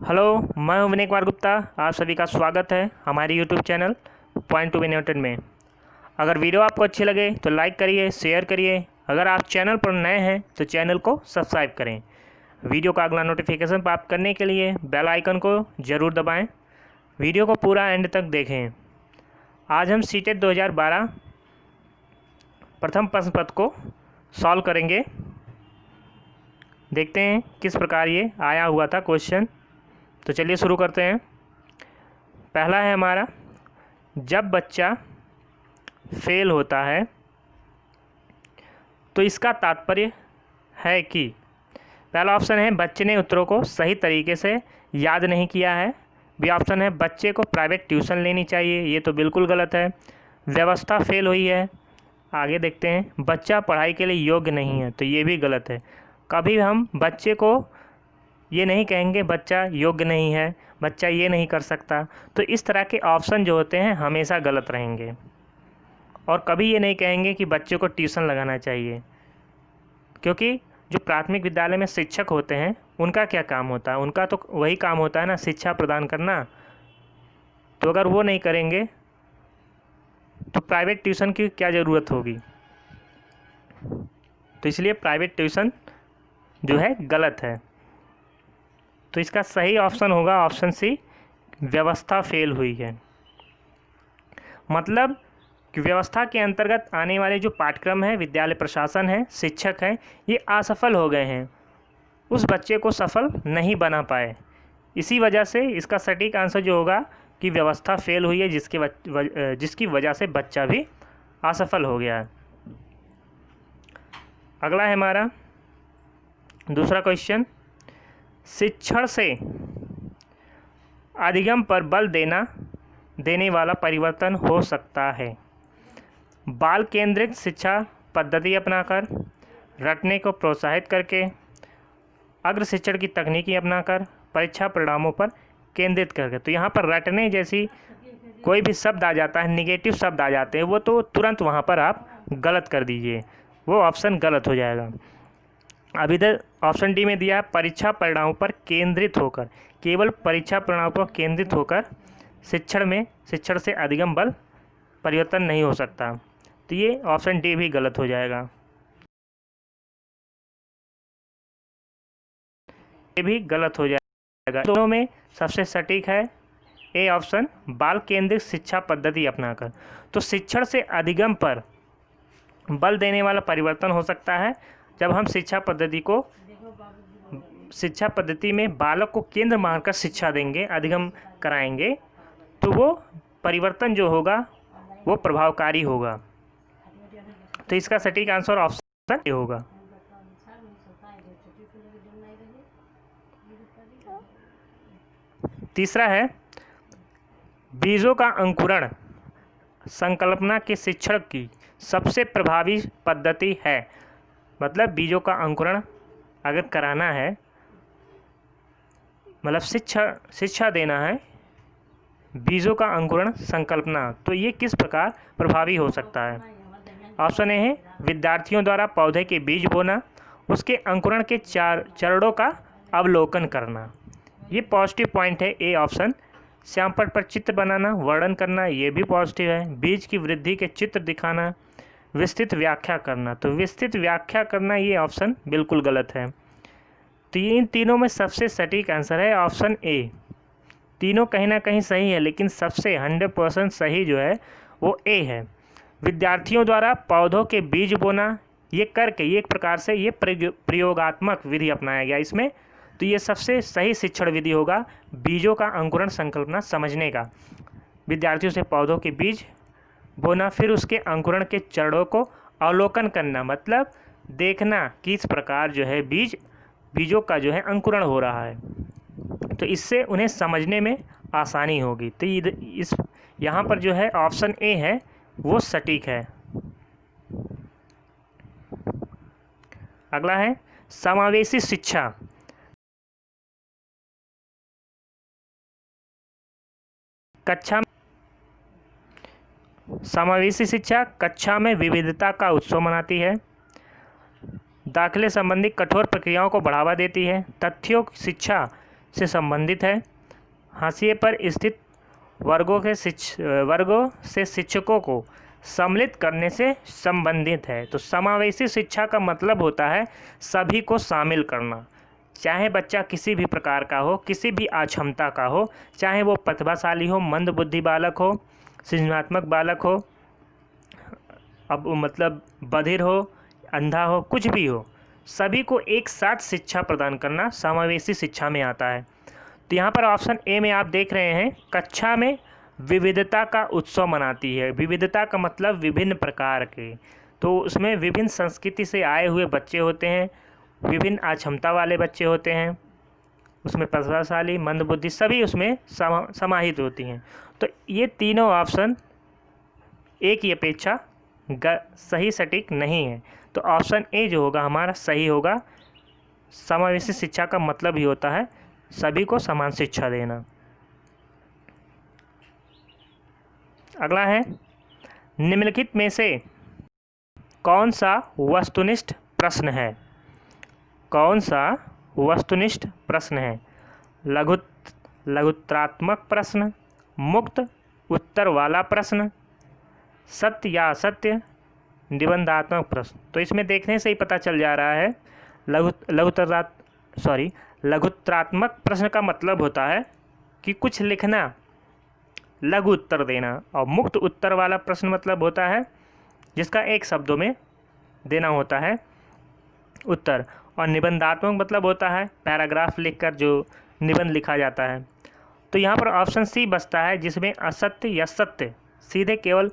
Hello, मैं हूं विनय कुमार गुप्ता। आप सभी का स्वागत है हमारे YouTube channel point to be noted में। अगर वीडियो आपको अच्छी लगे तो लाइक करिए, शेयर करिए। अगर आप चैनल पर नए हैं तो चैनल को सब्सक्राइब करें। वीडियो का अगला नोटिफिकेशन प्राप्त करने के लिए बेल आइकन को ज़रूर दबाएं। वीडियो को पूरा एंड तक देखें। आज हम सीटेट 2012 प्रथम प्रश्न पत्र को सॉल्व करेंगे। देखते हैं किस प्रकार ये आया हुआ था क्वेश्चन। तो चलिए शुरू करते हैं। पहला है हमारा, जब बच्चा फेल होता है तो इसका तात्पर्य है कि पहला ऑप्शन है बच्चे ने उत्तरों को सही तरीके से याद नहीं किया है। बी ऑप्शन है बच्चे को प्राइवेट ट्यूशन लेनी चाहिए, ये तो बिल्कुल गलत है। व्यवस्था फेल हुई है। आगे देखते हैं, बच्चा पढ़ाई के लिए योग्य नहीं है, तो ये भी गलत है। कभी हम बच्चे को ये नहीं कहेंगे बच्चा योग्य नहीं है, बच्चा ये नहीं कर सकता। तो इस तरह के ऑप्शन जो होते हैं हमेशा गलत रहेंगे। और कभी ये नहीं कहेंगे कि बच्चे को ट्यूशन लगाना चाहिए, क्योंकि जो प्राथमिक विद्यालय में शिक्षक होते हैं उनका क्या काम होता है? उनका तो वही काम होता है ना, शिक्षा प्रदान करना। तो अगर वो नहीं करेंगे तो प्राइवेट ट्यूशन की क्या ज़रूरत होगी? तो इसलिए प्राइवेट ट्यूशन जो है गलत है। तो इसका सही ऑप्शन होगा ऑप्शन सी, व्यवस्था फेल हुई है। मतलब कि व्यवस्था के अंतर्गत आने वाले जो पाठ्यक्रम है, विद्यालय प्रशासन है, शिक्षक हैं, ये असफल हो गए हैं, उस बच्चे को सफल नहीं बना पाए। इसी वजह से इसका सटीक आंसर जो होगा कि व्यवस्था फेल हुई है, जिसकी वजह से बच्चा भी असफल हो गया है। अगला है हमारा दूसरा क्वेश्चन, शिक्षण से अधिगम पर बल देने वाला परिवर्तन हो सकता है। बाल केंद्रित शिक्षा पद्धति अपनाकर, रटने को प्रोत्साहित करके, अग्र शिक्षण की तकनीकी अपनाकर, परीक्षा परिणामों पर केंद्रित करके। तो यहाँ पर रटने जैसी कोई भी शब्द आ जाता है, निगेटिव शब्द आ जाते हैं, वो तो तुरंत वहाँ पर आप गलत कर दीजिए, वो ऑप्शन गलत हो जाएगा। अब इधर ऑप्शन डी में दिया है परीक्षा परिणामों पर केंद्रित होकर, केवल परीक्षा परिणामों पर केंद्रित होकर शिक्षण से अधिगम बल परिवर्तन नहीं हो सकता। तो ये ऑप्शन डी भी गलत हो जाएगा, ये भी गलत हो जाएगा। दोनों में सबसे सटीक है ए ऑप्शन, बाल केंद्रित शिक्षा पद्धति अपनाकर। तो शिक्षण से अधिगम पर बल देने वाला परिवर्तन हो सकता है जब हम शिक्षा पद्धति में बालक को केंद्र मानकर शिक्षा देंगे, अधिगम कराएंगे, तो वो परिवर्तन जो होगा वो प्रभावकारी होगा। तो इसका सटीक आंसर ऑप्शन ए होगा। तीसरा है, बीजों का अंकुरण संकल्पना के शिक्षण की सबसे प्रभावी पद्धति है। मतलब बीजों का अंकुरण अगर कराना है, मतलब शिक्षा देना है, बीजों का अंकुरण संकल्पना, तो ये किस प्रकार प्रभावी हो सकता है? ऑप्शन ए है विद्यार्थियों द्वारा पौधे के बीज बोना, उसके अंकुरण के चरणों का अवलोकन करना, ये पॉजिटिव पॉइंट है ए ऑप्शन। श्यामपट्ट पर चित्र बनाना, वर्णन करना, ये भी पॉजिटिव है। बीज की वृद्धि के चित्र दिखाना, विस्तृत व्याख्या करना, तो विस्तृत व्याख्या करना ये ऑप्शन बिल्कुल गलत है। तो इन तीनों में सबसे सटीक आंसर है ऑप्शन ए। तीनों कहीं ना कहीं सही है, लेकिन सबसे 100% सही जो है वो ए है। विद्यार्थियों द्वारा पौधों के बीज बोना, ये करके ये एक प्रकार से ये प्रयोगात्मक विधि अपनाया गया इसमें। तो ये सबसे सही शिक्षण विधि होगा बीजों का अंकुरण संकल्पना समझने का। विद्यार्थियों से पौधों के बीज बोना, फिर उसके अंकुरण के चरणों को अवलोकन करना, मतलब देखना किस प्रकार जो है बीजों का जो है अंकुरण हो रहा है, तो इससे उन्हें समझने में आसानी होगी। तो इस यहाँ पर जो है ऑप्शन ए है वो सटीक है। अगला है समावेशी शिक्षा समावेशी शिक्षा कक्षा में विविधता का उत्सव मनाती है, दाखिले संबंधी कठोर प्रक्रियाओं को बढ़ावा देती है, तथ्यों की शिक्षा से संबंधित है। हाशिए पर स्थित वर्गों से शिक्षकों को सम्मिलित करने से संबंधित है। तो समावेशी शिक्षा का मतलब होता है सभी को शामिल करना, चाहे बच्चा किसी भी प्रकार का हो, किसी भी अक्षमता का हो, चाहे वो प्रतिभाशाली हो, मंदबुद्धि बालक हो, सृजनात्मक बालक हो, अब मतलब बधिर हो, अंधा हो, कुछ भी हो, सभी को एक साथ शिक्षा प्रदान करना समावेशी शिक्षा में आता है। तो यहाँ पर ऑप्शन ए में आप देख रहे हैं, कक्षा में विविधता का उत्सव मनाती है। विविधता का मतलब विभिन्न प्रकार के, तो उसमें विभिन्न संस्कृति से आए हुए बच्चे होते हैं, विभिन्न अक्षमता वाले बच्चे होते हैं, उसमें प्रतिभाशाली, मंदबुद्धि सभी उसमें समाहित होती हैं। तो ये तीनों ऑप्शन ए की अपेक्षा सही सटीक नहीं है। तो ऑप्शन ए जो होगा हमारा सही होगा। समावेशी शिक्षा का मतलब ही होता है सभी को समान शिक्षा देना। अगला है, निम्नलिखित में से कौन सा वस्तुनिष्ठ प्रश्न है? कौन सा वस्तुनिष्ठ प्रश्न है? लघुत्तरात्मक प्रश्न, मुक्त उत्तर वाला प्रश्न, सत्य या असत्य, निबंधात्मक प्रश्न। तो इसमें देखने से ही पता चल जा रहा है लघुत्तरात्मक प्रश्न का मतलब होता है कि कुछ लिखना, लघु उत्तर देना, और मुक्त उत्तर वाला प्रश्न मतलब होता है जिसका एक शब्दों में देना होता है उत्तर, और निबंधात्मक मतलब होता है पैराग्राफ लिखकर जो निबंध लिखा जाता है। तो यहाँ पर ऑप्शन सी बचता है जिसमें असत्य या सत्य सीधे केवल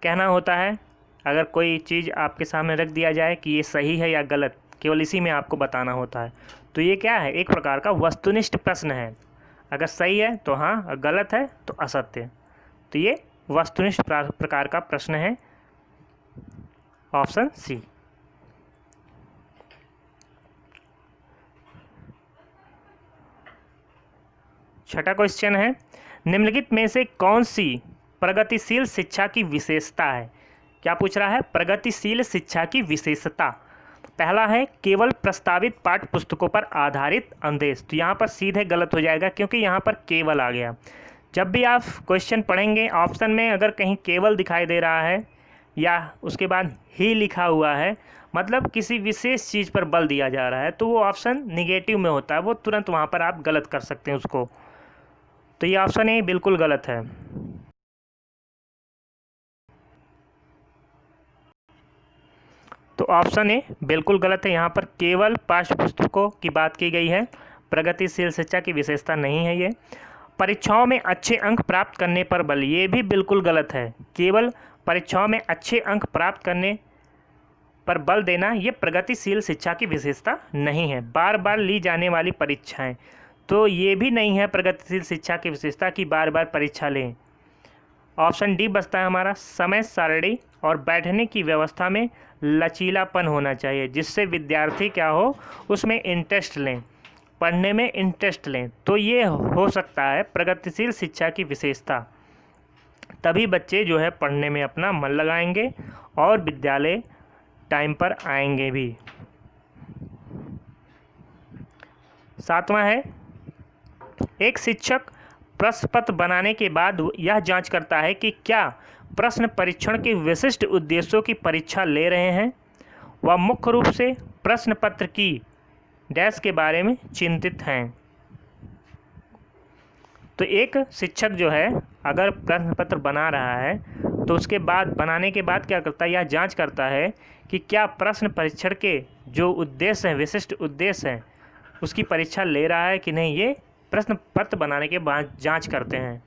कहना होता है। अगर कोई चीज़ आपके सामने रख दिया जाए कि ये सही है या गलत, केवल इसी में आपको बताना होता है। तो ये क्या है? एक प्रकार का वस्तुनिष्ठ प्रश्न है। अगर सही है तो हाँ, और गलत है तो असत्य। तो ये वस्तुनिष्ठ प्रकार का प्रश्न है, ऑप्शन सी। छठा क्वेश्चन है, निम्नलिखित में से कौन सी प्रगतिशील शिक्षा की विशेषता है? क्या पूछ रहा है? प्रगतिशील शिक्षा की विशेषता। पहला है केवल प्रस्तावित पाठ्य पुस्तकों पर आधारित अनुदेश। तो यहाँ पर सीधे गलत हो जाएगा क्योंकि यहाँ पर केवल आ गया। जब भी आप क्वेश्चन पढ़ेंगे ऑप्शन में अगर कहीं केवल दिखाई दे रहा है या उसके बाद ही लिखा हुआ है, मतलब किसी विशेष चीज़ पर बल दिया जा रहा है, तो वो ऑप्शन निगेटिव में होता है, वो तुरंत वहाँ पर आप गलत कर सकते हैं उसको। तो ये ऑप्शन ए बिल्कुल गलत है। तो ऑप्शन ए बिल्कुल गलत है। यहाँ पर केवल पाठ्य पुस्तकों की बात की गई है, प्रगतिशील शिक्षा की विशेषता नहीं है ये। परीक्षाओं में अच्छे अंक प्राप्त करने पर बल, ये भी बिल्कुल गलत है। केवल परीक्षाओं में अच्छे अंक प्राप्त करने पर बल देना ये प्रगतिशील शिक्षा की विशेषता नहीं है। बार बार ली जाने वाली परीक्षाएं, तो ये भी नहीं है प्रगतिशील शिक्षा की विशेषता की बार बार परीक्षा लें। ऑप्शन डी बचता है हमारा, समय सारणी और बैठने की व्यवस्था में लचीलापन होना चाहिए, जिससे विद्यार्थी क्या हो, उसमें इंटरेस्ट लें, पढ़ने में इंटरेस्ट लें। तो ये हो सकता है प्रगतिशील शिक्षा की विशेषता। तभी बच्चे जो है पढ़ने में अपना मन लगाएंगे और विद्यालय टाइम पर आएंगे भी। सातवां है, एक शिक्षक प्रश्न पत्र बनाने के बाद यह जांच करता है कि क्या प्रश्न परीक्षण के विशिष्ट उद्देश्यों की परीक्षा ले रहे हैं। वह मुख्य रूप से प्रश्न पत्र की डैश के बारे में चिंतित हैं। तो एक शिक्षक जो है अगर प्रश्न पत्र बना रहा है तो उसके बाद बनाने के बाद क्या करता है, यह जांच करता है कि क्या प्रश्न परीक्षण के जो उद्देश्य हैं, विशिष्ट उद्देश्य हैं, उसकी परीक्षा ले रहा है कि नहीं, ये प्रश्न पत्र बनाने के बाद जांच करते हैं।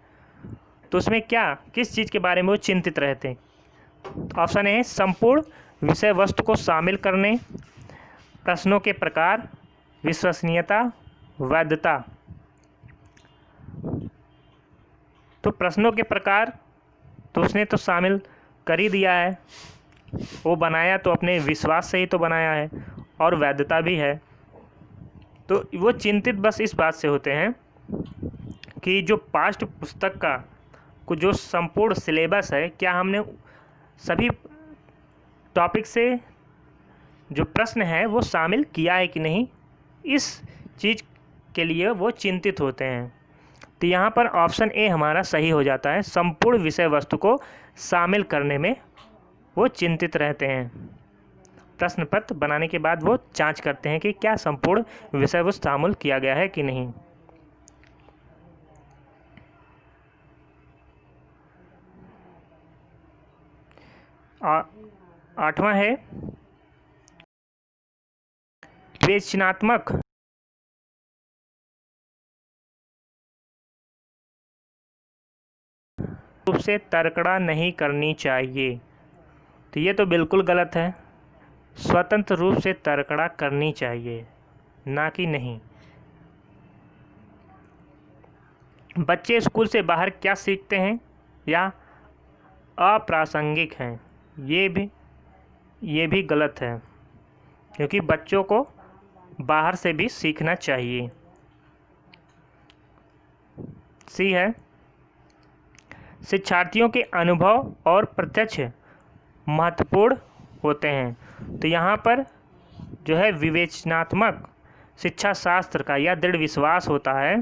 तो उसमें क्या किस चीज़ के बारे में वो चिंतित रहते हैं। ऑप्शन ए संपूर्ण विषय वस्तु को शामिल करने, प्रश्नों के प्रकार, विश्वसनीयता, वैधता। तो प्रश्नों के प्रकार तो उसने तो शामिल कर ही दिया है, वो बनाया तो अपने विश्वास से ही तो बनाया है, और वैधता भी है। तो वो चिंतित बस इस बात से होते हैं कि जो पाठ्य पुस्तक का को जो संपूर्ण सिलेबस है, क्या हमने सभी टॉपिक से जो प्रश्न है वो शामिल किया है कि नहीं, इस चीज़ के लिए वो चिंतित होते हैं। तो यहाँ पर ऑप्शन ए हमारा सही हो जाता है, संपूर्ण विषय वस्तु को शामिल करने में वो चिंतित रहते हैं। प्रश्न पत्र बनाने के बाद वो जांच करते हैं कि क्या संपूर्ण विषय वस्तु शामिल किया गया है कि नहीं। आठवां है विवेचनात्मक रूप से तर्कड़ा नहीं करनी चाहिए। तो ये तो बिल्कुल गलत है, स्वतंत्र रूप से तर्कड़ा करनी चाहिए, ना कि नहीं। बच्चे स्कूल से बाहर क्या सीखते हैं या अप्रासंगिक हैं, ये भी गलत है, क्योंकि बच्चों को बाहर से भी सीखना चाहिए। सी है शिक्षार्थियों के अनुभव और प्रत्यक्ष महत्वपूर्ण होते हैं। तो यहाँ पर जो है विवेचनात्मक शिक्षा शास्त्र का यह दृढ़ विश्वास होता है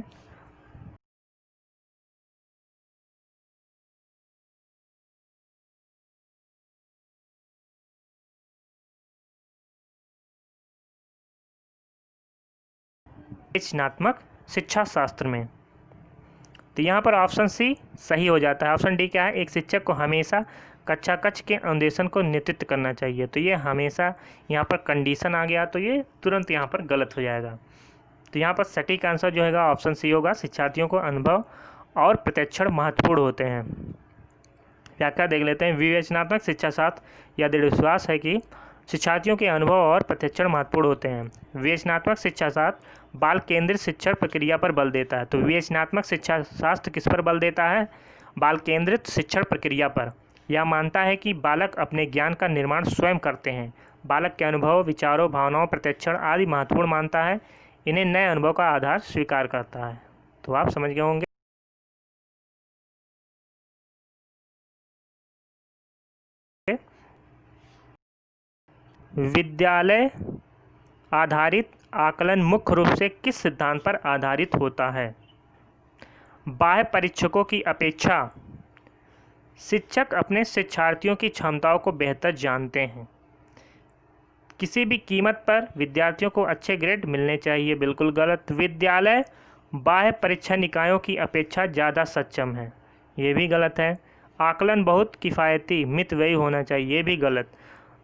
विवेचनात्मक शिक्षा शास्त्र में। तो यहाँ पर ऑप्शन सी सही हो जाता है। ऑप्शन डी क्या है, एक शिक्षक को हमेशा कक्षा कक्ष के अनुदेशन को नेतृत्व करना चाहिए। तो ये हमेशा यहाँ पर कंडीशन आ गया, तो ये तुरंत यहाँ पर गलत हो जाएगा। तो यहाँ पर सटीक आंसर जो है ऑप्शन सी होगा, शिक्षार्थियों को अनुभव और प्रत्यक्षण महत्वपूर्ण होते हैं। व्याख्या देख लेते हैं। विवेचनात्मक शिक्षा शास्त्र यह दृढ़ विश्वास है कि शिक्षार्थियों के अनुभव और प्रत्यक्षण महत्वपूर्ण होते हैं। विवेचनात्मक शिक्षा शास्त्र बाल केंद्रित शिक्षण प्रक्रिया पर बल देता है। तो विवेचनात्मक शिक्षा शास्त्र किस पर बल देता है, बाल केंद्रित शिक्षण प्रक्रिया पर। यह मानता है कि बालक अपने ज्ञान का निर्माण स्वयं करते हैं। बालक के अनुभव, विचारों, भावनाओं, प्रत्यक्षण आदि महत्वपूर्ण मानता है। इन्हें नए अनुभव का आधार स्वीकार करता है। तो आप समझ गए होंगे। विद्यालय आधारित आकलन मुख्य रूप से किस सिद्धांत पर आधारित होता है। बाह्य परीक्षकों की अपेक्षा शिक्षक अपने शिक्षार्थियों की क्षमताओं को बेहतर जानते हैं। किसी भी कीमत पर विद्यार्थियों को अच्छे ग्रेड मिलने चाहिए, बिल्कुल गलत। विद्यालय बाह्य परीक्षा निकायों की अपेक्षा ज़्यादा सक्षम है, ये भी गलत है। आकलन बहुत किफ़ायती मितव्ययी होना चाहिए, ये भी गलत।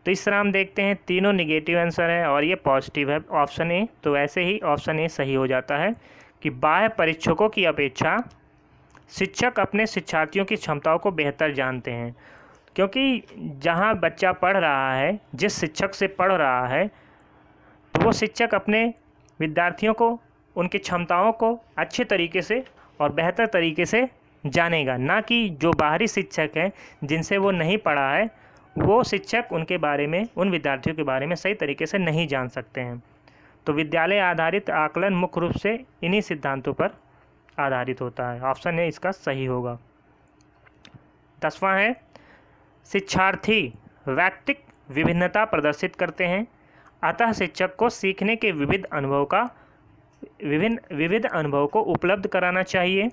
तो इस तरह हम देखते हैं तीनों निगेटिव आंसर है और ये पॉजिटिव है ऑप्शन ए। तो ऐसे ही ऑप्शन ए सही हो जाता है कि बाह्य परीक्षकों की अपेक्षा शिक्षक अपने शिक्षार्थियों की क्षमताओं को बेहतर जानते हैं। क्योंकि जहाँ बच्चा पढ़ रहा है, जिस शिक्षक से पढ़ रहा है, तो वो शिक्षक अपने विद्यार्थियों को, उनकी क्षमताओं को अच्छे तरीके से और बेहतर तरीके से जानेगा, ना कि जो बाहरी शिक्षक हैं जिनसे वो नहीं पढ़ा है, वो शिक्षक उनके बारे में, उन विद्यार्थियों के बारे में सही तरीके से नहीं जान सकते हैं। तो विद्यालय आधारित आकलन मुख्य रूप से इन्हीं सिद्धांतों पर आधारित होता है। ऑप्शन ए इसका सही होगा। 10वां है शिक्षार्थी वैयक्तिक विभिन्नता प्रदर्शित करते हैं, अतः शिक्षक को सीखने के विविध अनुभव को उपलब्ध कराना चाहिए।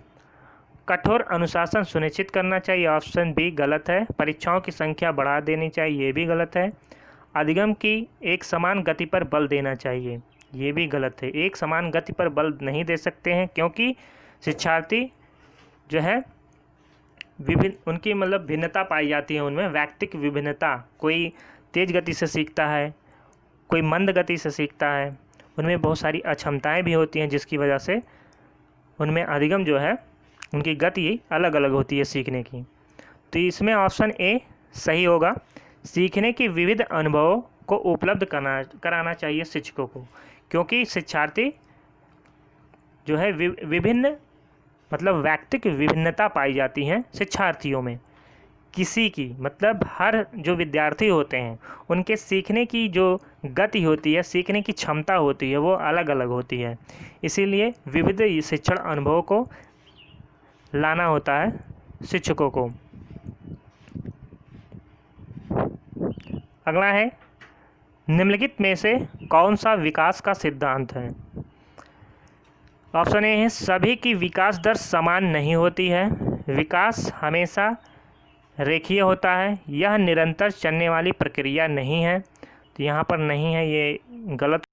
कठोर अनुशासन सुनिश्चित करना चाहिए, ऑप्शन बी गलत है। परीक्षाओं की संख्या बढ़ा देनी चाहिए, ये भी गलत है। अधिगम की एक समान गति पर बल देना चाहिए, ये भी गलत है। एक समान गति पर बल नहीं दे सकते हैं, क्योंकि शिक्षार्थी जो है उनकी मतलब भिन्नता पाई जाती है उनमें, वैयक्तिक विभिन्नता। कोई तेज़ गति से सीखता है, कोई मंद गति से सीखता है, उनमें बहुत सारी अक्षमताएं भी होती हैं, जिसकी वजह से उनमें अधिगम जो है उनकी गति अलग अलग होती है सीखने की। तो इसमें ऑप्शन ए सही होगा, सीखने के विविध अनुभवों को उपलब्ध कराना चाहिए शिक्षकों को। क्योंकि शिक्षार्थी जो है विभिन्न मतलब वैयक्तिक विभिन्नता पाई जाती हैं शिक्षार्थियों में। किसी की मतलब हर जो विद्यार्थी होते हैं उनके सीखने की जो गति होती है, सीखने की क्षमता होती है, वो अलग अलग होती है। इसीलिए विविध शिक्षण अनुभवों को लाना होता है शिक्षकों को। अगला है निम्नलिखित में से कौन सा विकास का सिद्धांत है। ऑप्शन ए है सभी की विकास दर समान नहीं होती है, विकास हमेशा रेखीय होता है, यह निरंतर चलने वाली प्रक्रिया नहीं है। तो यहाँ पर नहीं है, ये गलत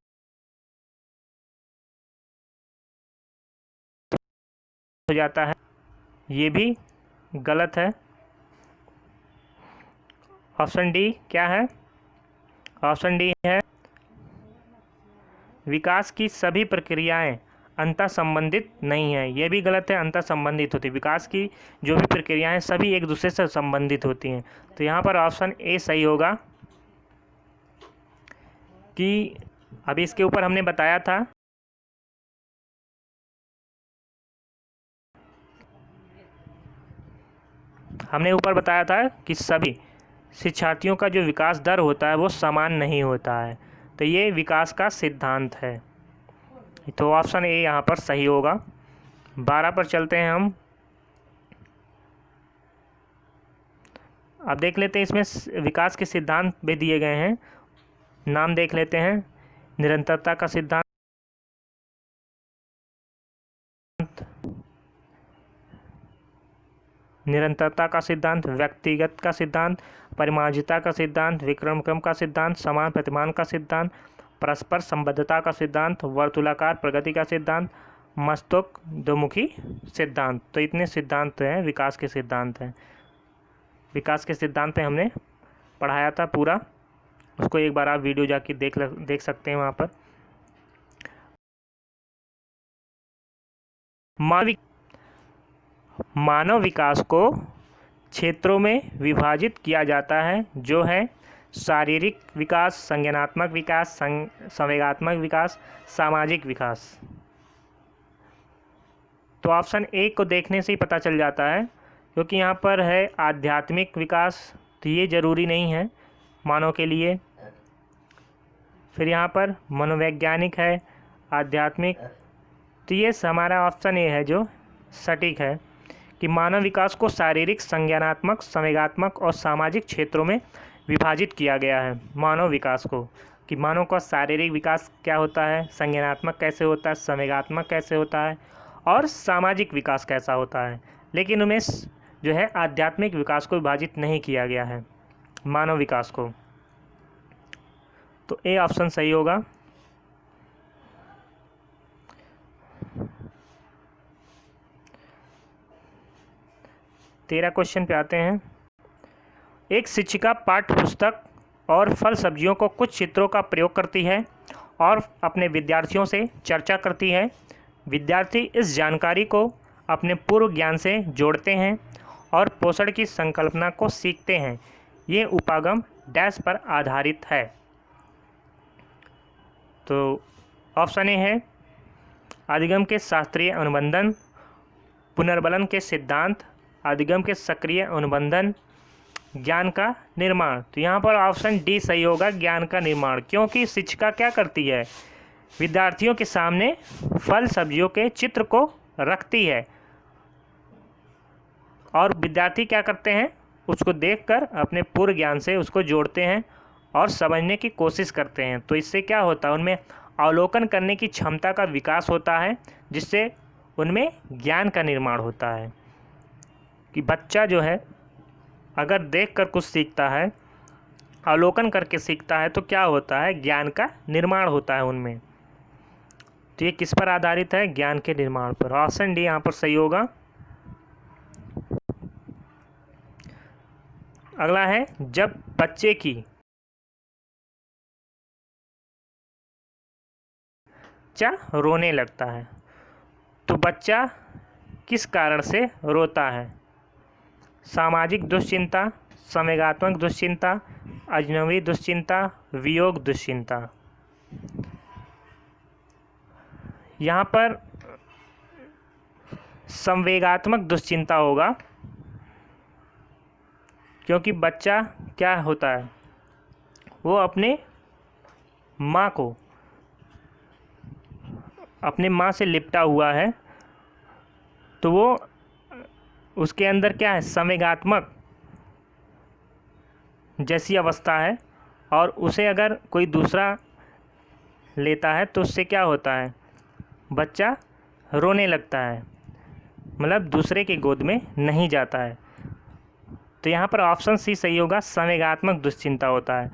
हो जाता है, ये भी गलत है। ऑप्शन डी क्या है? ऑप्शन डी है विकास की सभी प्रक्रियाएं अंतः संबंधित नहीं है, ये भी गलत है, अंतः संबंधित होती है। विकास की जो भी प्रक्रियाएं सभी एक दूसरे से संबंधित होती हैं। तो यहाँ पर ऑप्शन ए सही होगा कि अभी इसके ऊपर हमने बताया था कि सभी शिक्षार्थियों का जो विकास दर होता है वो समान नहीं होता है। तो ये विकास का सिद्धांत है। तो ऑप्शन ए यहाँ पर सही होगा। 12 पर चलते हैं हम। अब देख लेते हैं इसमें विकास के सिद्धांत भी दिए गए हैं, नाम देख लेते हैं। निरंतरता का सिद्धांत, निरंतरता का सिद्धांत, व्यक्तिगत का सिद्धांत, परिमार्जिता का सिद्धांत, विक्रम क्रम का सिद्धांत, समान प्रतिमान का सिद्धांत, परस्पर संबद्धता का सिद्धांत, वर्तुलाकार प्रगति का सिद्धांत, मस्तक दोमुखी सिद्धांत। तो इतने सिद्धांत हैं, विकास के सिद्धांत हैं। विकास के सिद्धांत पे हमने पढ़ाया था पूरा, उसको एक बार आप वीडियो जाके देख सकते हैं वहाँ पर। मानव विकास को क्षेत्रों में विभाजित किया जाता है, जो है शारीरिक विकास, संज्ञानात्मक विकास, संवेगात्मक विकास, सामाजिक विकास। तो ऑप्शन ए को देखने से ही पता चल जाता है, क्योंकि यहाँ पर है आध्यात्मिक विकास, तो ये ज़रूरी नहीं है मानव के लिए। फिर यहाँ पर मनोवैज्ञानिक है, आध्यात्मिक, तो ये हमारा ऑप्शन ए है जो सटीक है कि मानव विकास को शारीरिक, संज्ञानात्मक, संवेगात्मक और सामाजिक क्षेत्रों में विभाजित किया गया है। मानव विकास को कि मानव का शारीरिक विकास क्या होता है, संज्ञानात्मक कैसे होता है, संवेगात्मक कैसे होता है और सामाजिक विकास कैसा होता है। लेकिन उनमें जो है आध्यात्मिक विकास को विभाजित नहीं किया गया है, मानव विकास को। तो ए ऑप्शन सही होगा। तेरह क्वेश्चन पे आते हैं। एक शिक्षिका पाठ्य पुस्तक और फल सब्जियों को कुछ चित्रों का प्रयोग करती है और अपने विद्यार्थियों से चर्चा करती है। विद्यार्थी इस जानकारी को अपने पूर्व ज्ञान से जोड़ते हैं और पोषण की संकल्पना को सीखते हैं। ये उपागम डैश पर आधारित है। तो ऑप्शन ए है अधिगम के शास्त्रीय अनुबंधन, पुनर्बलन के सिद्धांत, अधिगम के सक्रिय अनुबंधन, ज्ञान का निर्माण। तो यहाँ पर ऑप्शन डी सही होगा, ज्ञान का निर्माण। क्योंकि शिक्षिका क्या करती है, विद्यार्थियों के सामने फल सब्जियों के चित्र को रखती है और विद्यार्थी क्या करते हैं, उसको देखकर अपने पूर्व ज्ञान से उसको जोड़ते हैं और समझने की कोशिश करते हैं। तो इससे क्या होता है, उनमें अवलोकन करने की क्षमता का विकास होता है, जिससे उनमें ज्ञान का निर्माण होता है। कि बच्चा जो है अगर देखकर कुछ सीखता है, अवलोकन करके सीखता है, तो क्या होता है, ज्ञान का निर्माण होता है उनमें। तो ये किस पर आधारित है, ज्ञान के निर्माण पर। ऑप्शन डी यहाँ पर सही होगा। अगला है जब बच्चे की बच्चा रोने लगता है, तो बच्चा किस कारण से रोता है। सामाजिक दुश्चिंता, संवेगात्मक दुश्चिंता, अजनबी दुश्चिंता, वियोग दुश्चिंता। यहाँ पर संवेगात्मक दुश्चिंता होगा, क्योंकि बच्चा क्या होता है, वो अपने माँ से लिपटा हुआ है, तो वो उसके अंदर क्या है, संवेगात्मक जैसी अवस्था है, और उसे अगर कोई दूसरा लेता है तो उससे क्या होता है, बच्चा रोने लगता है, मतलब दूसरे की गोद में नहीं जाता है। तो यहाँ पर ऑप्शन सी सही होगा, संवेगात्मक दुश्चिंता होता है।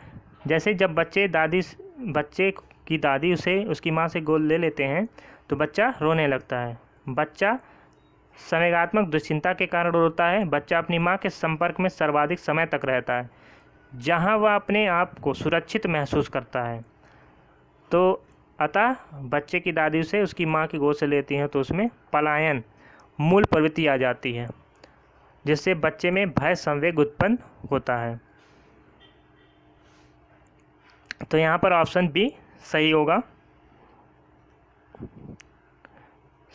जैसे जब बच्चे की दादी उसे उसकी माँ से गोद ले लेते हैं तो बच्चा रोने लगता है। बच्चा संवेगात्मक दुश्चिंता के कारण रोता है। बच्चा अपनी माँ के संपर्क में सर्वाधिक समय तक रहता है, जहाँ वह अपने आप को सुरक्षित महसूस करता है। तो अतः बच्चे की दादी उसे उसकी माँ की गोद से लेती हैं तो उसमें पलायन मूल प्रवृत्ति आ जाती है, जिससे बच्चे में भय संवेग उत्पन्न होता है। तो यहाँ पर ऑप्शन बी सही होगा।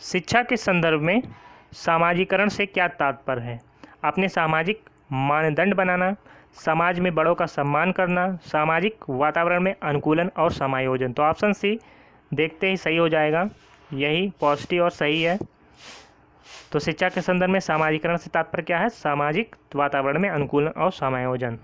शिक्षा के संदर्भ में सामाजिकरण से क्या तात्पर्य है? अपने सामाजिक मानदंड बनाना, समाज में बड़ों का सम्मान करना, सामाजिक वातावरण में अनुकूलन और समायोजन। तो ऑप्शन सी देखते ही सही हो जाएगा, यही पॉजिटिव और सही है। तो शिक्षा के संदर्भ में सामाजिकरण से तात्पर्य क्या है? सामाजिक वातावरण में अनुकूलन और समायोजन।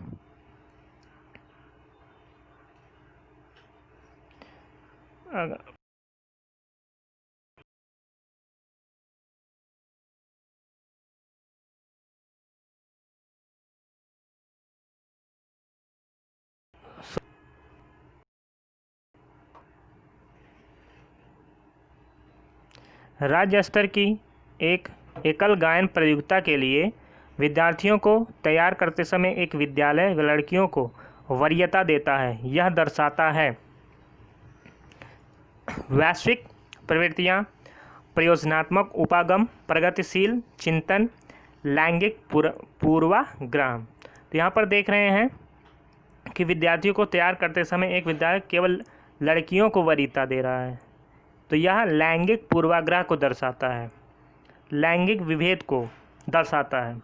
राज्य स्तर की एक एकल गायन प्रतियोगिता के लिए विद्यार्थियों को तैयार करते समय एक विद्यालय लड़कियों को वरीयता देता है। यह दर्शाता है वैश्विक प्रवृत्तियाँ, प्रयोजनात्मक उपागम, प्रगतिशील चिंतन, लैंगिक पूर्वाग्रह। तो यहाँ पर देख रहे हैं कि विद्यार्थियों को तैयार करते समय एक विद्यालय केवल लड़कियों को वरीयता दे रहा है। तो यह लैंगिक पूर्वाग्रह को दर्शाता है, लैंगिक विभेद को दर्शाता है,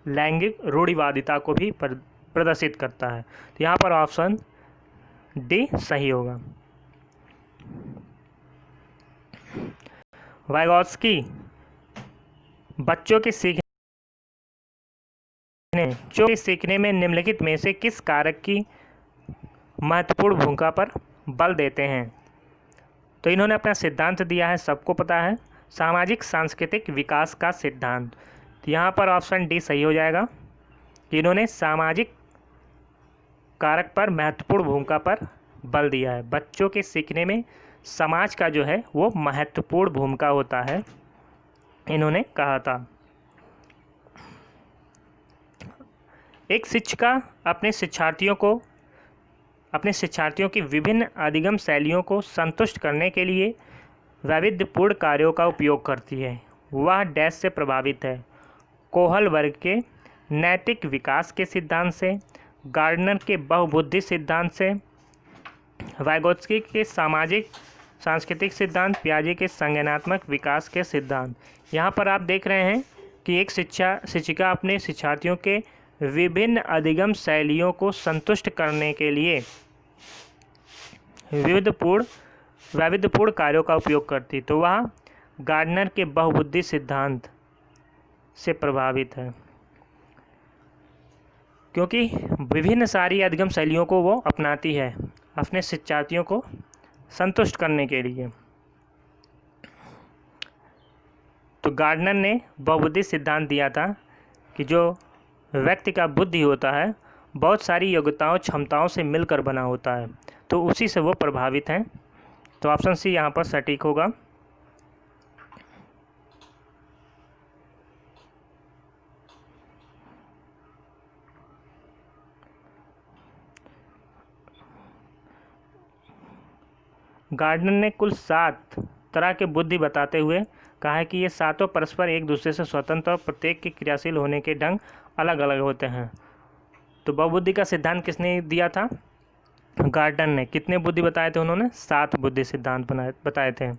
लैंगिक रूढ़िवादिता को भी प्रदर्शित करता है। तो यहाँ पर ऑप्शन डी सही होगा। वाइगोत्स्की बच्चों के सीखने में निम्नलिखित में से किस कारक की महत्वपूर्ण भूमिका पर बल देते हैं? तो इन्होंने अपना सिद्धांत दिया है, सबको पता है, सामाजिक सांस्कृतिक विकास का सिद्धांत। तो यहाँ पर ऑप्शन डी सही हो जाएगा कि इन्होंने सामाजिक कारक पर महत्वपूर्ण भूमिका पर बल दिया है। बच्चों के सीखने में समाज का जो है वो महत्वपूर्ण भूमिका होता है, इन्होंने कहा था। एक शिक्षिका अपने शिक्षार्थियों की विभिन्न अधिगम शैलियों को संतुष्ट करने के लिए वैविध्यपूर्ण कार्यों का उपयोग करती है। वह डैश से प्रभावित है? कोहल वर्ग के नैतिक विकास के सिद्धांत से, गार्डनर के बहुबुद्धि सिद्धांत से, वाइगोत्स्की के सामाजिक सांस्कृतिक सिद्धांत, पियाजे के संज्ञानात्मक विकास के सिद्धांत। यहाँ पर आप देख रहे हैं कि एक शिक्षिका अपने शिक्षार्थियों के विभिन्न अधिगम शैलियों को संतुष्ट करने के लिए वैविध्यपूर्ण कार्यों का उपयोग करती, तो वह गार्डनर के बहुबुद्धि सिद्धांत से प्रभावित है, क्योंकि विभिन्न सारी अधिगम शैलियों को वो अपनाती है अपने शिक्षार्थियों को संतुष्ट करने के लिए। तो गार्डनर ने बहुबुद्धि सिद्धांत दिया था कि जो व्यक्ति का बुद्धि होता है बहुत सारी योग्यताओं क्षमताओं से मिलकर बना होता है, तो उसी से वो प्रभावित हैं। तो ऑप्शन सी यहाँ पर सटीक होगा। गार्डनर ने कुल 7 तरह के बुद्धि बताते हुए कहा है कि ये सातों परस्पर एक दूसरे से स्वतंत्र और प्रत्येक के क्रियाशील होने के ढंग अलग अलग होते हैं। तो बहुबुद्धि का सिद्धांत किसने दिया था? गार्डनर ने। कितने बुद्धि बताए थे उन्होंने? 7 बुद्धि सिद्धांत बताए थे।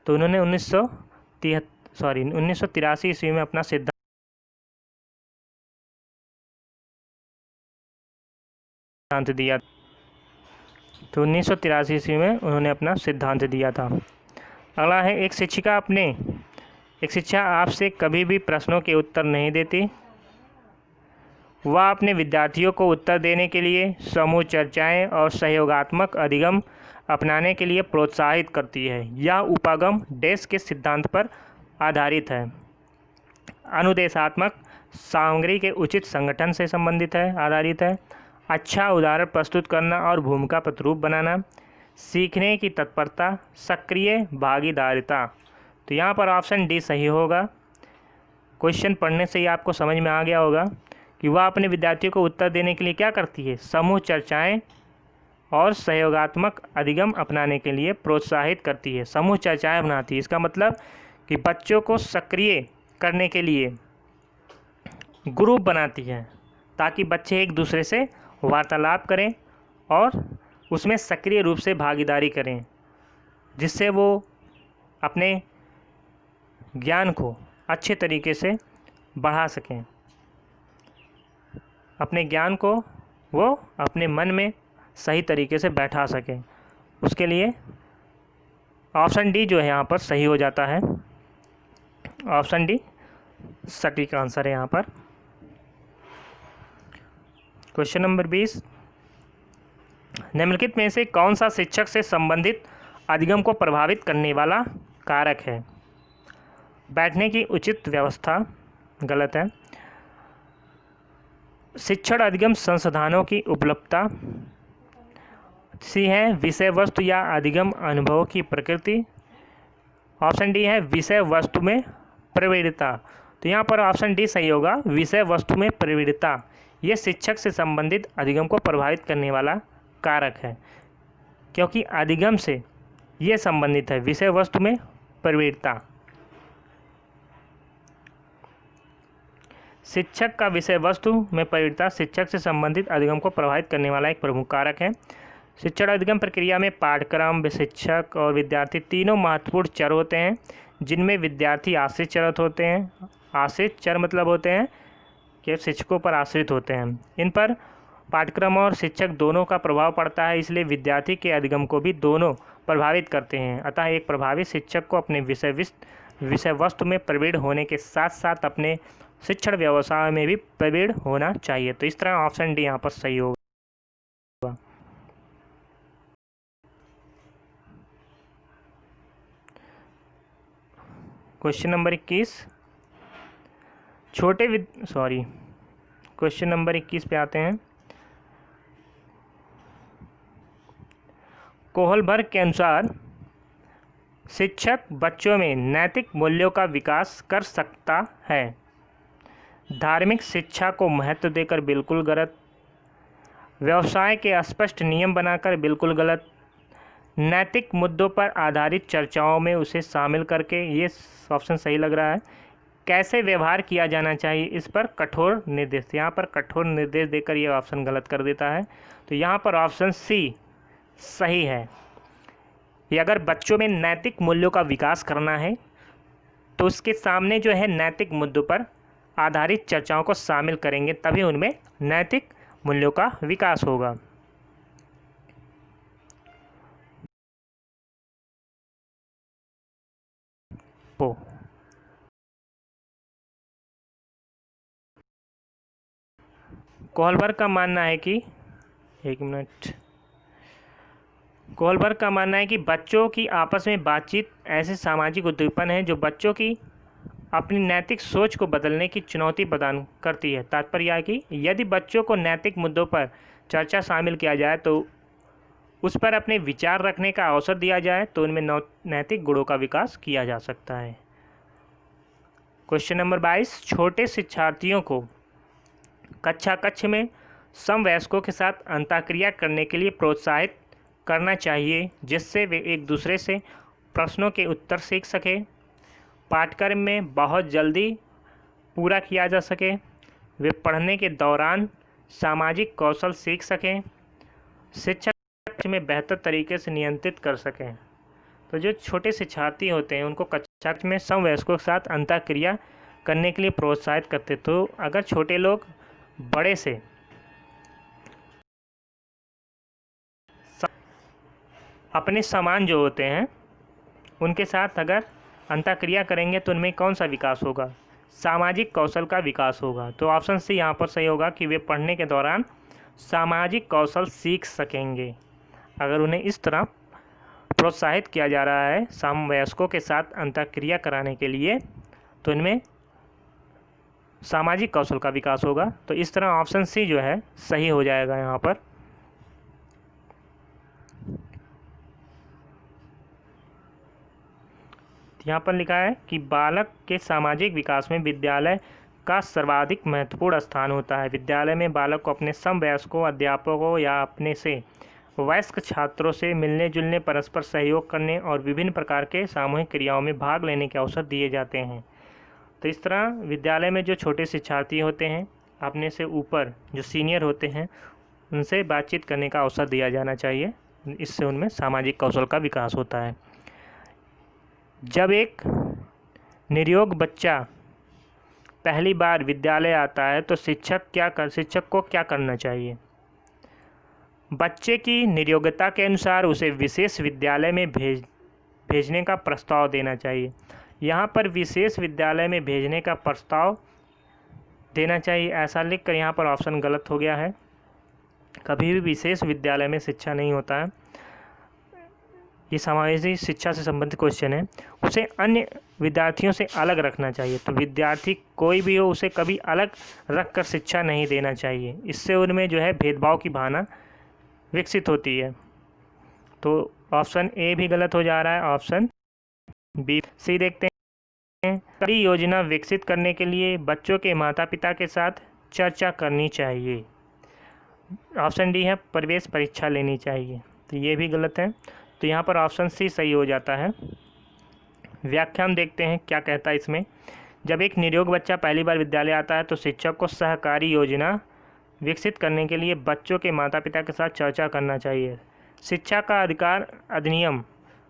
तो उन्होंने 1983 ईस्वी में अपना सिद्धांत दिया। तो 1983 ईस्वी में उन्होंने अपना सिद्धांत दिया था। अगला है, एक शिक्षा आपसे कभी भी प्रश्नों के उत्तर नहीं देती। वह अपने विद्यार्थियों को उत्तर देने के लिए समूह चर्चाएं और सहयोगात्मक अधिगम अपनाने के लिए प्रोत्साहित करती है। यह उपागम डैश के सिद्धांत पर आधारित है। अनुदेशात्मक सामग्री के उचित संगठन से संबंधित है, आधारित है। अच्छा उदाहरण प्रस्तुत करना और भूमिका प्रतिरूप बनाना, सीखने की तत्परता, सक्रिय भागीदारिता। तो यहाँ पर ऑप्शन डी सही होगा। क्वेश्चन पढ़ने से ही आपको समझ में आ गया होगा कि वह अपने विद्यार्थियों को उत्तर देने के लिए क्या करती है, समूह चर्चाएं और सहयोगात्मक अधिगम अपनाने के लिए प्रोत्साहित करती है। समूह चर्चाएं बनाती है, इसका मतलब कि बच्चों को सक्रिय करने के लिए ग्रुप बनाती है ताकि बच्चे एक दूसरे से वार्तालाप करें और उसमें सक्रिय रूप से भागीदारी करें, जिससे वो अपने ज्ञान को अच्छे तरीके से बढ़ा सकें, अपने ज्ञान को वो अपने मन में सही तरीके से बैठा सकें। उसके लिए ऑप्शन डी जो है यहाँ पर सही हो जाता है। ऑप्शन डी सटीक आंसर है यहाँ पर। क्वेश्चन नंबर 20, निम्नलिखित में से कौन सा शिक्षक से संबंधित अधिगम को प्रभावित करने वाला कारक है? बैठने की उचित व्यवस्था, गलत है। शिक्षण अधिगम संसाधनों की उपलब्धता, सी है विषय वस्तु या अधिगम अनुभव की प्रकृति। ऑप्शन डी है विषय वस्तु में प्रवृत्ता। तो यहाँ पर ऑप्शन डी सही होगा, विषय वस्तु में प्रवृत्ता। ये शिक्षक से संबंधित अधिगम को प्रभावित करने वाला कारक है, क्योंकि अधिगम से ये संबंधित है विषय वस्तु में प्रवृत्ता। शिक्षक का विषय वस्तु में प्रवृत्ता शिक्षक से संबंधित अधिगम को प्रभावित करने वाला एक प्रमुख कारक है। शिक्षण अधिगम प्रक्रिया में पाठ्यक्रम, शिक्षक और विद्यार्थी तीनों महत्वपूर्ण चर होते हैं, जिनमें विद्यार्थी आश्रित चर होते हैं। आश्रित चर मतलब होते हैं कि शिक्षकों पर आश्रित होते हैं। इन पर पाठ्यक्रम और शिक्षक दोनों का प्रभाव पड़ता है, इसलिए विद्यार्थी के अधिगम को भी दोनों प्रभावित करते हैं। अतः एक प्रभावी शिक्षक को अपने विषय वस्तु में प्रवीण होने के साथ साथ अपने शिक्षण व्यवसाय में भी प्रवीण होना चाहिए। तो इस तरह ऑप्शन डी यहाँ पर सही होगा। क्वेश्चन नंबर 21, क्वेश्चन नंबर 21 पे आते हैं। कोहलबर्ग के अनुसार शिक्षक बच्चों में नैतिक मूल्यों का विकास कर सकता है। धार्मिक शिक्षा को महत्व देकर बिल्कुल गलत, व्यवसाय के स्पष्ट नियम बनाकर बिल्कुल गलत, नैतिक मुद्दों पर आधारित चर्चाओं में उसे शामिल करके, ये ऑप्शन सही लग रहा है। कैसे व्यवहार किया जाना चाहिए, इस पर कठोर निर्देश। यहाँ पर कठोर निर्देश देकर ये ऑप्शन गलत कर देता है। तो यहाँ पर ऑप्शन सी सही है कि अगर बच्चों में नैतिक मूल्यों का विकास करना है तो उसके सामने जो है नैतिक मुद्दों पर आधारित चर्चाओं को शामिल करेंगे, तभी उनमें नैतिक मूल्यों का विकास होगा। कोहलबर्ग का मानना है कि कोहलबर्ग का मानना है कि बच्चों की आपस में बातचीत ऐसे सामाजिक उद्दीपन है जो बच्चों की अपनी नैतिक सोच को बदलने की चुनौती प्रदान करती है। तात्पर्य है कि यदि बच्चों को नैतिक मुद्दों पर चर्चा शामिल किया जाए तो उस पर अपने विचार रखने का अवसर दिया जाए तो उनमें नैतिक गुणों का विकास किया जा सकता है। क्वेश्चन नंबर 22, छोटे शिक्षार्थियों को कक्षा में समवयस्कों के साथ अंतःक्रिया करने के लिए प्रोत्साहित करना चाहिए, जिससे वे एक दूसरे से प्रश्नों के उत्तर सीख सकें, पाठ्यक्रम में बहुत जल्दी पूरा किया जा सके, वे पढ़ने के दौरान सामाजिक कौशल सीख सकें, शिक्षक में बेहतर तरीके से नियंत्रित कर सकें। तो जो छोटे शिक्षार्थी होते हैं उनको कक्षा में समवयस्कों के साथ अंतःक्रिया करने के लिए प्रोत्साहित करते। तो अगर छोटे लोग बड़े से अपने समान जो होते हैं उनके साथ अगर अंतःक्रिया करेंगे तो उनमें कौन सा विकास होगा, सामाजिक कौशल का विकास होगा। तो ऑप्शन सी यहाँ पर सही होगा कि वे पढ़ने के दौरान सामाजिक कौशल सीख सकेंगे अगर उन्हें इस तरह प्रोत्साहित किया जा रहा है समवयस्कों के साथ अंतःक्रिया कराने के लिए, तो इनमें सामाजिक कौशल का विकास होगा। तो इस तरह ऑप्शन सी जो है सही हो जाएगा यहाँ पर। यहाँ पर लिखा है कि बालक के सामाजिक विकास में विद्यालय का सर्वाधिक महत्वपूर्ण स्थान होता है। विद्यालय में बालक को अपने समवयस्कों, अध्यापकों या अपने से वयस्क छात्रों से मिलने जुलने, परस्पर सहयोग करने और विभिन्न प्रकार के सामूहिक क्रियाओं में भाग लेने के अवसर दिए जाते हैं। तो इस तरह विद्यालय में जो छोटे शिक्षार्थी होते हैं, अपने से ऊपर जो सीनियर होते हैं, उनसे बातचीत करने का अवसर दिया जाना चाहिए। इससे उनमें सामाजिक कौशल का विकास होता है। जब एक निरयोग बच्चा पहली बार विद्यालय आता है तो शिक्षक को क्या करना चाहिए? बच्चे की निरयोग्यता के अनुसार उसे विशेष विद्यालय में भेजने का प्रस्ताव देना चाहिए। यहाँ पर विशेष विद्यालय में भेजने का प्रस्ताव देना चाहिए ऐसा लिखकर यहाँ पर ऑप्शन गलत हो गया है। कभी भी विशेष विद्यालय में शिक्षा नहीं होता है। ये समावेशी शिक्षा से संबंधित क्वेश्चन है। उसे अन्य विद्यार्थियों से अलग रखना चाहिए। तो विद्यार्थी कोई भी हो, उसे कभी अलग रखकर शिक्षा नहीं देना चाहिए। इससे उनमें जो है भेदभाव की भावना विकसित होती है। तो ऑप्शन ए भी गलत हो जा रहा है। ऑप्शन बी, सी देखते हैं। कड़ी योजना विकसित करने के लिए बच्चों के माता पिता के साथ चर्चा करनी चाहिए। ऑप्शन डी है, प्रवेश परीक्षा लेनी चाहिए। तो ये भी गलत है। तो यहाँ पर ऑप्शन सी सही हो जाता है। व्याख्यान देखते हैं क्या कहता है इसमें। जब एक निरयोग बच्चा पहली बार विद्यालय आता है तो शिक्षक को सहकारी योजना विकसित करने के लिए बच्चों के माता पिता के साथ चर्चा करना चाहिए। शिक्षा का अधिकार अधिनियम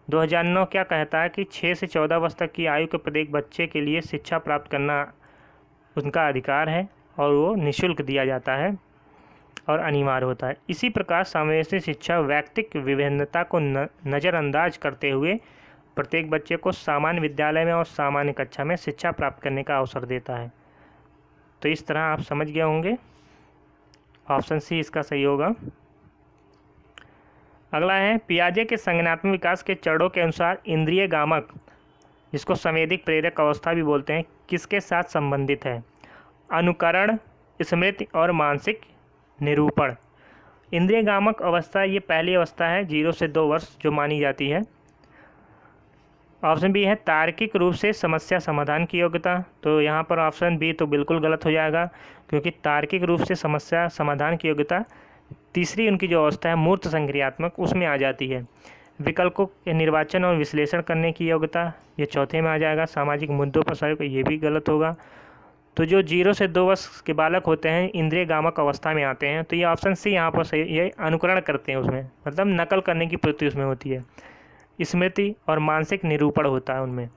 2009 क्या कहता है कि 6 से 14 वर्ष तक की आयु के प्रत्येक बच्चे के लिए शिक्षा प्राप्त करना उनका अधिकार है और वो निःशुल्क दिया जाता है और अनिवार्य होता है। इसी प्रकार समावेशी शिक्षा व्यक्तिगत विभिन्नता को नज़रअंदाज करते हुए प्रत्येक बच्चे को सामान्य विद्यालय में और सामान्य कक्षा में शिक्षा प्राप्त करने का अवसर देता है। तो इस तरह आप समझ गए होंगे। ऑप्शन सी इसका सही होगा। अगला है, पियाजे के संज्ञानात्मक विकास के चरणों के अनुसार इंद्रिय गामक, जिसको संवेदिक प्रेरक अवस्था भी बोलते हैं, किसके साथ संबंधित है? अनुकरण, स्मृति और मानसिक निरूपण। इंद्रिय गामक अवस्था ये पहली अवस्था है 0 से 2 वर्ष जो मानी जाती है। ऑप्शन बी है तार्किक रूप से समस्या समाधान की योग्यता। तो यहाँ पर ऑप्शन बी तो बिल्कुल गलत हो जाएगा, क्योंकि तार्किक रूप से समस्या समाधान की योग्यता तीसरी उनकी जो अवस्था है मूर्त संक्रियात्मक, उसमें आ जाती है। विकल्पों के निर्वाचन और विश्लेषण करने की योग्यता ये चौथे में आ जाएगा। सामाजिक मुद्दों पर सहयोग ये भी गलत होगा। तो जो 0 से 2 वर्ष के बालक होते हैं इंद्रिय गामक अवस्था में आते हैं। तो ये ऑप्शन सी यहाँ पर सही, ये अनुकरण करते हैं, उसमें मतलब नकल करने की प्रवृत्ति उसमें होती है। स्मृति और मानसिक निरूपण होता है उनमें।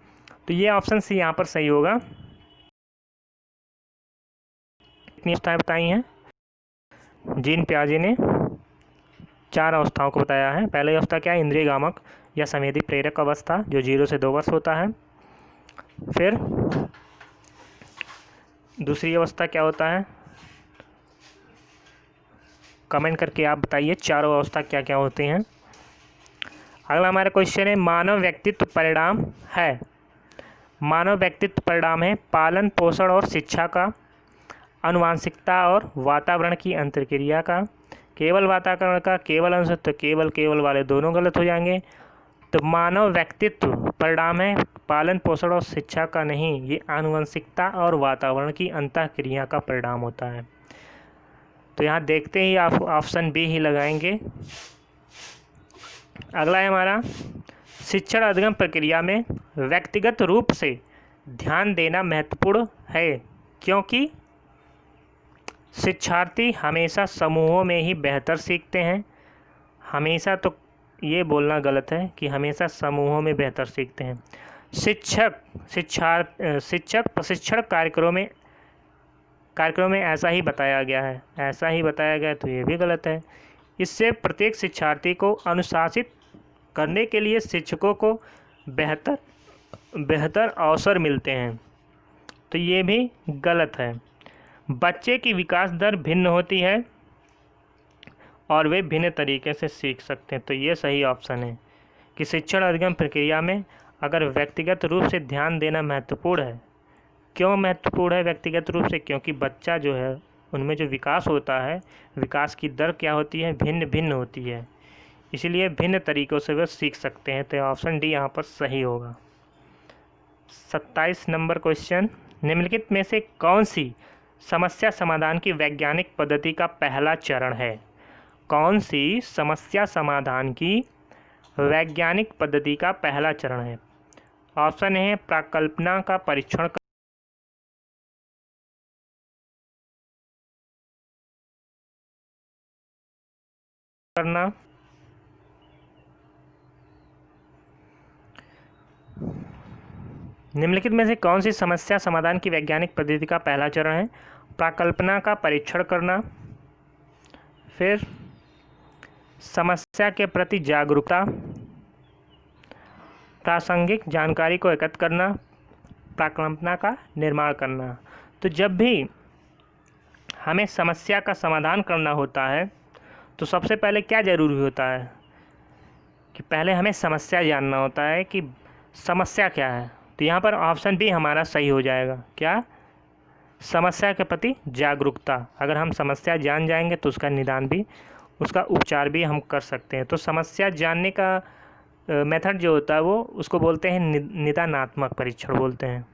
तो ये ऑप्शन सी यहाँ पर सही होगा। कितनी अवस्थाएं बताई हैं? जीन पियाजे ने 4 अवस्थाओं को बताया है। पहली अवस्था क्या है? इंद्रिय गामक या संवेदी प्रेरक अवस्था जो 0 से 2 वर्ष होता है। फिर दूसरी अवस्था क्या होता है? कमेंट करके आप बताइए चारों अवस्था क्या क्या होती हैं। अगला हमारा क्वेश्चन है, मानव व्यक्तित्व परिणाम है। मानव व्यक्तित्व परिणाम है पालन पोषण और शिक्षा का, आनुवांशिकता और वातावरण की अंतर्क्रिया का, केवल वातावरण का, केवल अंश। तो केवल वाले दोनों गलत हो जाएंगे। तो मानव व्यक्तित्व परिणाम है पालन पोषण और शिक्षा का नहीं, ये आनुवंशिकता और वातावरण की अंतःक्रिया का परिणाम होता है। तो यहाँ देखते ही आप ऑप्शन बी ही लगाएंगे। अगला है हमारा, शिक्षण अधिगम प्रक्रिया में व्यक्तिगत रूप से ध्यान देना महत्वपूर्ण है, क्योंकि शिक्षार्थी हमेशा समूहों में ही बेहतर सीखते हैं। हमेशा तो ये बोलना गलत है कि हमेशा समूहों में बेहतर सीखते हैं। शिक्षक प्रशिक्षण कार्यक्रमों में ऐसा ही बताया गया है, तो ये भी गलत है। इससे प्रत्येक शिक्षार्थी को अनुशासित करने के लिए शिक्षकों को बेहतर अवसर मिलते हैं, तो ये भी गलत है। बच्चे की विकास दर भिन्न होती है और वे भिन्न तरीके से सीख सकते हैं, तो ये सही ऑप्शन है कि शिक्षण अधिगम प्रक्रिया में अगर व्यक्तिगत रूप से ध्यान देना महत्वपूर्ण है। क्यों महत्वपूर्ण है व्यक्तिगत रूप से? क्योंकि बच्चा जो है उनमें जो विकास होता है, विकास की दर क्या होती है? भिन्न भिन्न होती है, इसलिए भिन्न तरीक़ों से वह सीख सकते हैं। तो ऑप्शन डी यहाँ पर सही होगा। 27 नंबर क्वेश्चन, निम्नलिखित में से कौन सी समस्या समाधान की वैज्ञानिक पद्धति का पहला चरण है? कौन सी समस्या समाधान की वैज्ञानिक पद्धति का पहला चरण है? ऑप्शन है प्राकल्पना का परीक्षण करना, निम्नलिखित में से कौन सी समस्या समाधान की वैज्ञानिक पद्धति का पहला चरण है? प्राकल्पना का परीक्षण करना, फिर समस्या के प्रति जागरूकता, प्रासंगिक जानकारी को एकत्र करना, प्राकल्पना का निर्माण करना। तो जब भी हमें समस्या का समाधान करना होता है तो सबसे पहले क्या ज़रूरी होता है कि पहले हमें समस्या जानना होता है कि समस्या क्या है। तो यहाँ पर ऑप्शन बी हमारा सही हो जाएगा। क्या? समस्या के प्रति जागरूकता। अगर हम समस्या जान जाएंगे तो उसका निदान भी, उसका उपचार भी हम कर सकते हैं। तो समस्या जानने का मेथड जो होता है वो उसको बोलते हैं निदानात्मक परीक्षण बोलते हैं।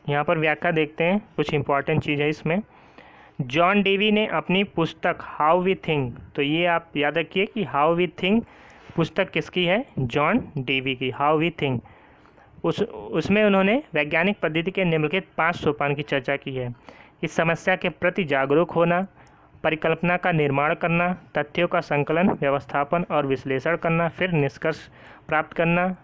यहाँ पर व्याख्या देखते हैं, कुछ इंपॉर्टेंट चीज़ है इसमें। जॉन डेवी ने अपनी पुस्तक हाउ वी थिंक, तो ये आप याद रखिए कि हाउ वी थिंक पुस्तक किसकी है? जॉन डेवी की, हाउ वी थिंक। उसमें उन्होंने वैज्ञानिक पद्धति के निम्नलिखित 5 सोपान की चर्चा की है कि समस्या के प्रति जागरूक होना, परिकल्पना का निर्माण करना, तथ्यों का संकलन, व्यवस्थापन और विश्लेषण करना, फिर निष्कर्ष प्राप्त करना,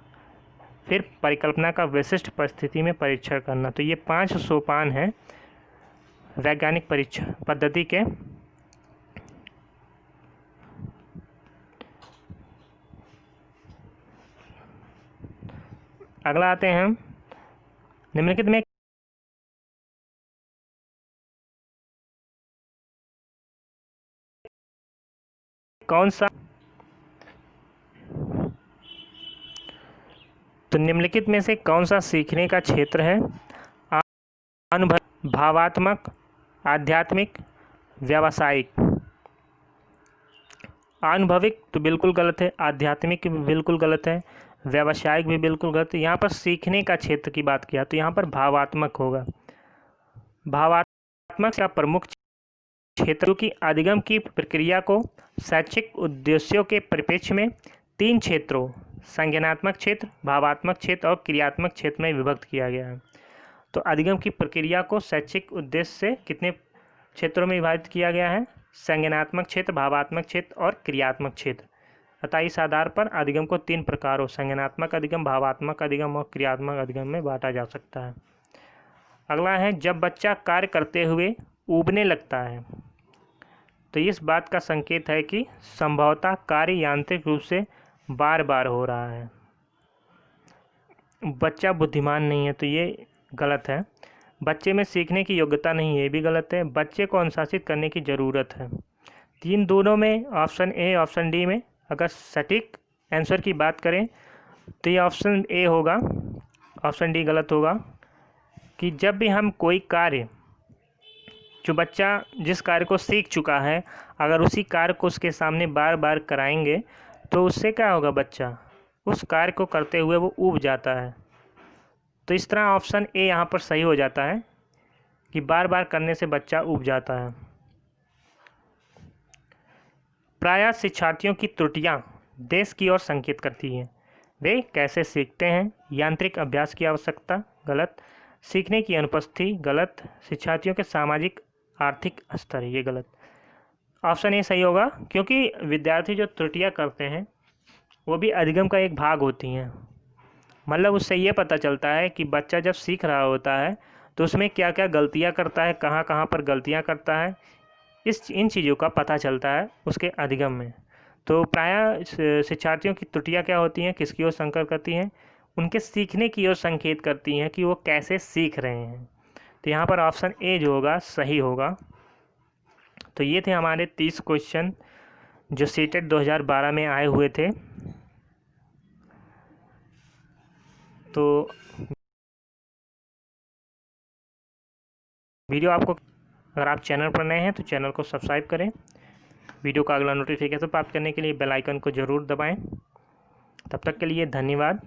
फिर परिकल्पना का विशिष्ट परिस्थिति में परीक्षण करना। तो ये 5 सोपान हैं वैज्ञानिक परीक्षण पद्धति के। अगला आते हैं हम, निम्नलिखित में कौन सा, तो निम्नलिखित में से कौन सा सीखने का क्षेत्र है? अनुभव, भावात्मक, आध्यात्मिक, व्यावसायिक। अनुभविक तो बिल्कुल गलत है, आध्यात्मिक भी बिल्कुल गलत है, व्यावसायिक भी बिल्कुल गलत है। यहाँ पर सीखने का क्षेत्र की बात किया तो यहाँ पर भावात्मक होगा। भावात्मक का प्रमुख क्षेत्र की अधिगम की प्रक्रिया को शैक्षिक उद्देश्यों के परिप्रेक्ष्य में 3 क्षेत्रों, संज्ञानात्मक क्षेत्र, भावात्मक क्षेत्र और क्रियात्मक क्षेत्र में विभक्त किया गया है। तो अधिगम की प्रक्रिया को शैक्षिक उद्देश्य से कितने क्षेत्रों में विभाजित किया गया है? संज्ञानात्मक क्षेत्र, भावात्मक क्षेत्र और क्रियात्मक क्षेत्र। अतः इस आधार पर अधिगम को 3 प्रकारों, संज्ञानात्मक अधिगम, भावात्मक अधिगम और क्रियात्मक अधिगम में बांटा जा सकता है। अगला है, जब बच्चा कार्य करते हुए ऊबने लगता है तो इस बात का संकेत है कि संभवतः कार्य यांत्रिक रूप से बार बार हो रहा है। बच्चा बुद्धिमान नहीं है, तो ये गलत है। बच्चे में सीखने की योग्यता नहीं है, ये भी गलत है। बच्चे को अनुशासित करने की ज़रूरत है। तीन दोनों में, ऑप्शन ए ऑप्शन डी में अगर सटीक आंसर की बात करें तो ये ऑप्शन ए होगा, ऑप्शन डी गलत होगा। कि जब भी हम कोई कार्य, जो बच्चा जिस कार्य को सीख चुका है, अगर उसी कार्य को उसके सामने बार बार कराएंगे तो उससे क्या होगा? बच्चा उस कार्य को करते हुए वो ऊब जाता है। तो इस तरह ऑप्शन ए यहाँ पर सही हो जाता है कि बार बार करने से बच्चा ऊब जाता है। प्रायः शिक्षार्थियों की त्रुटियाँ देश की ओर संकेत करती हैं। वे कैसे सीखते हैं? यांत्रिक अभ्यास की आवश्यकता, गलत। सीखने की अनुपस्थिति, गलत। शिक्षार्थियों के सामाजिक आर्थिक स्तर, ये गलत। ऑप्शन ए सही होगा, क्योंकि विद्यार्थी जो त्रुटियाँ करते हैं वो भी अधिगम का एक भाग होती हैं। मतलब उससे ये पता चलता है कि बच्चा जब सीख रहा होता है तो उसमें क्या क्या गलतियाँ करता है, कहाँ कहाँ पर गलतियाँ करता है, इन चीज़ों का पता चलता है उसके अधिगम में। तो प्रायः शिक्षार्थियों की त्रुटियाँ क्या होती हैं, किसकी ओर संकेत करती हैं? उनके सीखने की ओर संकेत करती हैं कि वो कैसे सीख रहे हैं। तो यहाँ पर ऑप्शन ए जो होगा सही होगा। तो ये थे हमारे 30 क्वेश्चन जो सीटेट 2012 में आए हुए थे। तो वीडियो आपको, अगर आप चैनल पर नए हैं तो चैनल को सब्सक्राइब करें। वीडियो का अगला नोटिफिकेशन प्राप्त करने के लिए बेल आइकन को ज़रूर दबाएं। तब तक के लिए धन्यवाद।